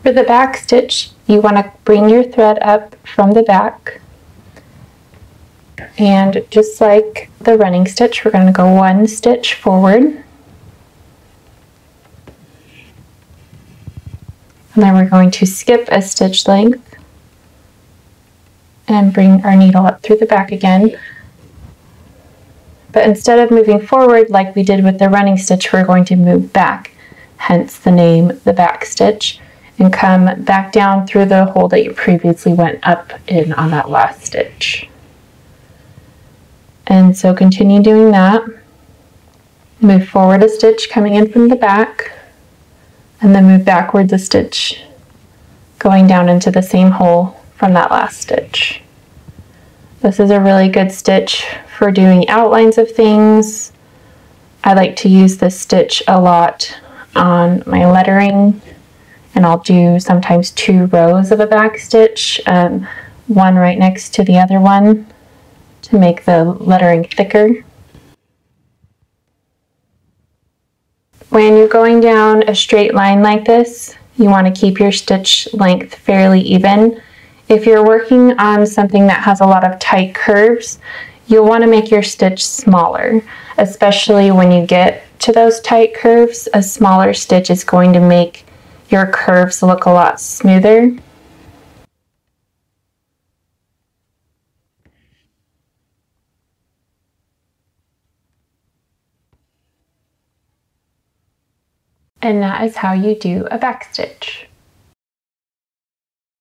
For the back stitch, you want to bring your thread up from the back, and just like the running stitch, we're going to go one stitch forward, and then we're going to skip a stitch length and bring our needle up through the back again. But instead of moving forward like we did with the running stitch, we're going to move back, hence the name, the back stitch, and come back down through the hole that you previously went up in on that last stitch. And so continue doing that. Move forward a stitch coming in from the back, and then move backwards a stitch going down into the same hole from that last stitch. This is a really good stitch for doing outlines of things. I like to use this stitch a lot on my lettering, and I'll do sometimes 2 rows of a back stitch, one right next to the other one to make the lettering thicker. When you're going down a straight line like this, you want to keep your stitch length fairly even. If you're working on something that has a lot of tight curves, you'll want to make your stitch smaller, especially when you get to those tight curves. A smaller stitch is going to make your curves look a lot smoother. And that is how you do a back stitch.